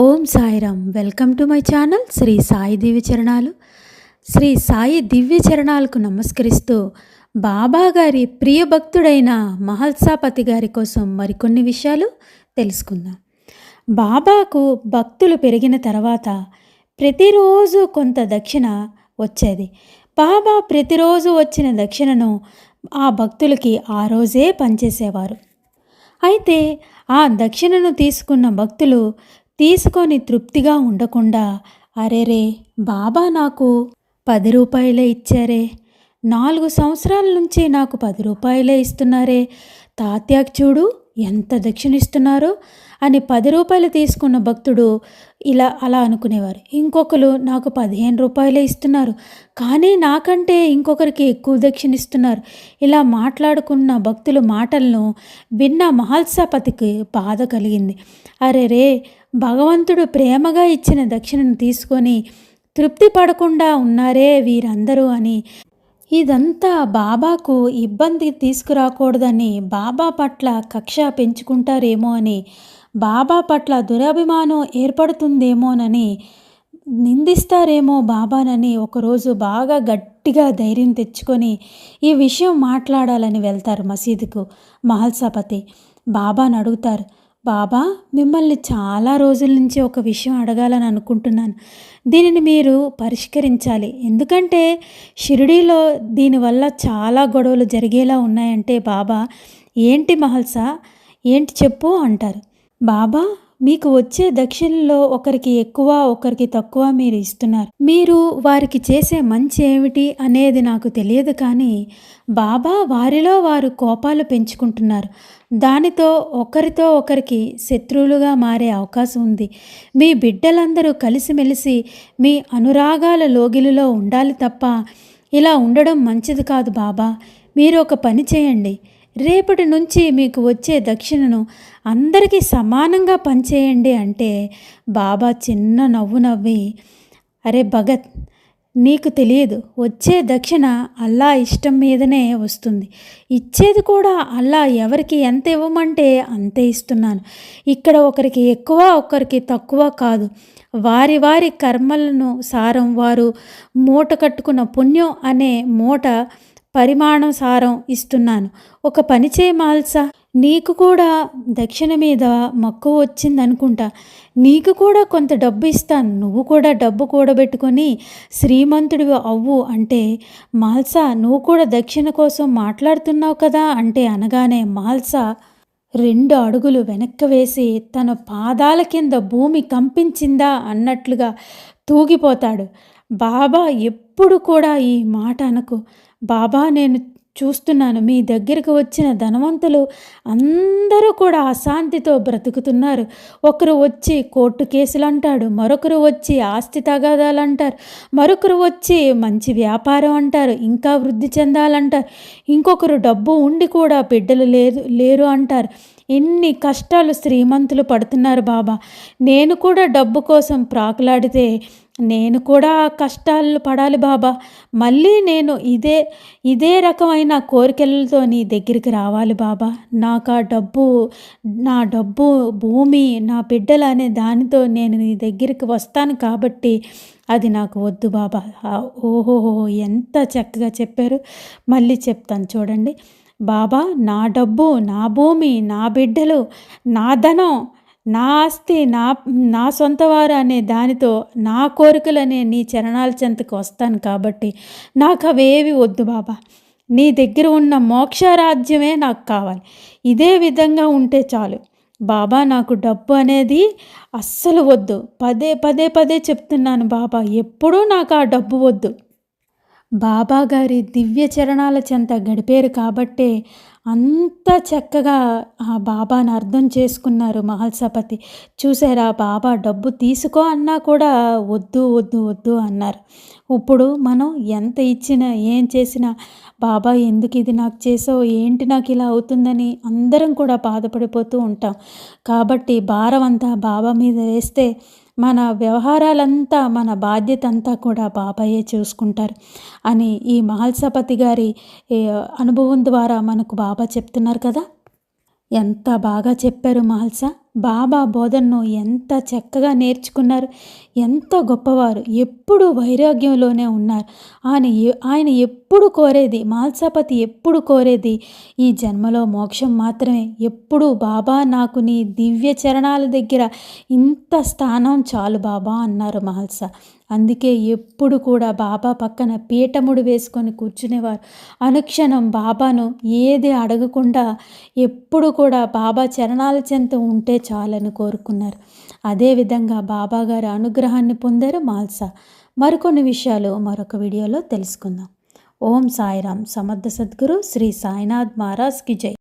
Om Sairam. Welcome to my channel Sri Sai Divya చరణాలు. శ్రీ సాయి దివ్య చరణాలకు నమస్కరిస్తూ బాబా గారి ప్రియ భక్తుడైన మహల్సాపతి గారి కోసం మరికొన్ని విషయాలు తెలుసుకుందాం. బాబాకు భక్తులు పెరిగిన తర్వాత ప్రతిరోజు కొంత దక్షిణ వచ్చేది. బాబా ప్రతిరోజు వచ్చిన దక్షిణను ఆ భక్తులకి ఆ రోజే పంచేసేవారు. అయితే ఆ దక్షిణను తీసుకున్న భక్తులు తీసుకొని తృప్తిగా ఉండకుండా, అరేరే బాబా నాకు 10 రూపాయలే ఇచ్చారే, 4 సంవత్సరాల నుంచి నాకు 10 రూపాయలే ఇస్తున్నారే, తాత్యాకి చూడు ఎంత దక్షిణ ఇస్తున్నారో అని 10 రూపాయలు తీసుకున్న భక్తుడు అలా అనుకునేవారు. ఇంకొకరు నాకు 15 రూపాయలే ఇస్తున్నారు, కానీ నాకంటే ఇంకొకరికి ఎక్కువ దక్షిణ ఇస్తున్నారు. ఇలా మాట్లాడుకున్న భక్తుల మాటలను విన్న మహల్సాపతికి బాధ కలిగింది. అరెరే, భగవంతుడు ప్రేమగా ఇచ్చిన దక్షిణను తీసుకొని తృప్తి పడకుండా ఉన్నారే వీరందరూ అని, ఇదంతా బాబాకు ఇబ్బంది తీసుకురాకూడదని, బాబా పట్ల కక్ష పెంచుకుంటారేమో అని, బాబా పట్ల దురభిమానం ఏర్పడుతుందేమోనని, నిందిస్తారేమో బాబానని ఒకరోజు బాగా గట్టిగా ధైర్యం తెచ్చుకొని ఈ విషయం మాట్లాడాలని వెళ్తారు మసీదుకు. మహల్సాపతి బాబాను అడుగుతారు, బాబా, మిమ్మల్ని చాలా రోజుల నుంచి ఒక విషయం అడగాలని అనుకుంటున్నాను, దీనిని మీరు పరిష్కరించాలి. ఎందుకంటే షిరిడీలో దీనివల్ల చాలా గొడవలు జరిగేలా ఉన్నాయంటే బాబా, ఏంటి మహల్సా, ఏంటి చెప్పు అంటారు. బాబా, మీకు వచ్చే దక్షిణలో ఒకరికి ఎక్కువ ఒకరికి తక్కువ మీరు ఇస్తున్నారు. మీరు వారికి చేసే మంచి ఏమిటి అనేది నాకు తెలియదు, కానీ బాబా వారిలో వారు కోపాలు పెంచుకుంటున్నారు. దానితో ఒకరితో ఒకరికి శత్రువులుగా మారే అవకాశం ఉంది. మీ బిడ్డలందరూ కలిసిమెలిసి మీ అనురాగాల లోగిలిలో ఉండాలి తప్ప ఇలా ఉండడం మంచిది కాదు బాబా. మీరు ఒక పని చేయండి, రేపటి నుంచి మీకు వచ్చే దక్షిణను అందరికీ సమానంగా పంచేయండి అంటే బాబా చిన్న నవ్వు నవ్వి, అరే భగత్, నీకు తెలియదు, వచ్చే దక్షిణ అల్లా ఇష్టం మీదనే వస్తుంది, ఇచ్చేది కూడా అల్లా ఎవరికి ఎంత ఇవ్వమంటే అంతే ఇస్తున్నాను. ఇక్కడ ఒకరికి ఎక్కువ ఒకరికి తక్కువ కాదు, వారి వారి కర్మలను సారం, వారు మూట కట్టుకున్న పుణ్యం అనే మూట పరిమాణం సారం ఇస్తున్నాను. ఒక పని చేయి మహల్సా, నీకు కూడా దక్షిణ మీద మక్కువ వచ్చిందనుకుంటా, నీకు కూడా కొంత డబ్బు ఇస్తాను, నువ్వు కూడా డబ్బు కూడబెట్టుకొని శ్రీమంతుడివి అవ్వు అంటే, మహల్సా నువ్వు కూడా దక్షిణ కోసం మాట్లాడుతున్నావు కదా అంటే అనగానే మహల్సా 2 అడుగులు వెనక్కి వేసి తన పాదాల కింద భూమి కంపించిందా అన్నట్లుగా తూగిపోతాడు. బాబా ఎప్పుడు కూడా ఈ మాట అనకు బాబా, నేను చూస్తున్నాను మీ దగ్గరికి వచ్చిన ధనవంతులు అందరూ కూడా అశాంతితో బ్రతుకుతున్నారు. ఒకరు వచ్చి కోర్టు కేసులు అంటాడు, మరొకరు వచ్చి ఆస్తి తగాదాలు అంటారు, మరొకరు వచ్చి మంచి వ్యాపారం అంటారు, ఇంకా వృద్ధి చెందాలంటారు, ఇంకొకరు డబ్బు ఉండి కూడా బిడ్డలు లేరు అంటారు. ఎన్ని కష్టాలు శ్రీమంతులు పడుతున్నారు బాబా. నేను కూడా డబ్బు కోసం ప్రాకులాడితే నేను కూడా కష్టాలు పడాలి బాబా. మళ్ళీ నేను ఇదే రకమైన కోరికలతో నీ దగ్గరికి రావాలి బాబా. నాకు ఆ డబ్బు, నా డబ్బు, భూమి, నా బిడ్డలు అనే దానితో నేను నీ దగ్గరికి వస్తాను కాబట్టి అది నాకు వద్దు బాబా. ఓహోహో, ఎంత చక్కగా చెప్పారు. మళ్ళీ చెప్తాను చూడండి. బాబా, నా డబ్బు, నా భూమి, నా బిడ్డలు, నా ధనం, నా ఆస్తి, నా సొంతవారు అనే దానితో నా కోరికలనే నీ చరణాల చెంతకు వస్తాను కాబట్టి నాకు అవేవి వద్దు బాబా. నీ దగ్గర ఉన్న మోక్షరాజ్యమే నాకు కావాలి. ఇదే విధంగా ఉంటే చాలు బాబా. నాకు డబ్బు అనేది అస్సలు వద్దు. పదే చెప్తున్నాను బాబా, ఎప్పుడూ నాకు ఆ డబ్బు వద్దు. బాబా గారి దివ్య చరణాల చెంత గడిపారు కాబట్టే అంత చక్కగా ఆ బాబాను అర్థం చేసుకున్నారు మహల్సాపతి. చూసారా, బాబా డబ్బు తీసుకో అన్నా కూడా వద్దు వద్దు వద్దు అన్నారు. ఇప్పుడు మనం ఎంత ఇచ్చినా ఏం చేసినా బాబా ఎందుకు ఇది నాకు చేసావు, ఏంటి నాకు ఇలా అవుతుందని అందరం కూడా బాధపడిపోతూ ఉంటాం. కాబట్టి భారం అంతా బాబా మీద వేస్తే మన వ్యవహారాలంతా, మన బాధ్యత అంతా కూడా బాబాయే చూసుకుంటారు అని ఈ మహల్సాపతి గారి అనుభవం ద్వారా మనకు బాబా చెప్తున్నారు కదా. ఎంత బాగా చెప్పారు మహల్సా. బాబా బోధనను ఎంత చక్కగా నేర్చుకున్నారు, ఎంత గొప్పవారు. ఎప్పుడు వైరాగ్యంలోనే ఉన్నారు. ఆయన ఎప్పుడు కోరేది, మహల్సాపతి ఎప్పుడు కోరేది ఈ జన్మలో మోక్షం మాత్రమే. ఎప్పుడు బాబా నాకు నీ దివ్య చరణాల దగ్గర ఇంత స్థానం చాలు బాబా అన్నారు మహల్సా. అందుకే ఎప్పుడు కూడా బాబా పక్కన పీఠముడు వేసుకొని కూర్చునేవారు. అనుక్షణం బాబాను ఏది అడగకుండా ఎప్పుడు కూడా బాబా చరణాల చెంత ఉంటే చాలని కోరుకున్నారు. అదేవిధంగా బాబా గారి అనుగ్రహాన్ని పొందారు మహల్సా. మరికొన్ని విషయాలు మరొక వీడియోలో తెలుసుకుందాం. ఓం సాయిరామ్. సమర్థ సద్గురు శ్రీ సాయినాథ్ మహారాజ్ కి జై.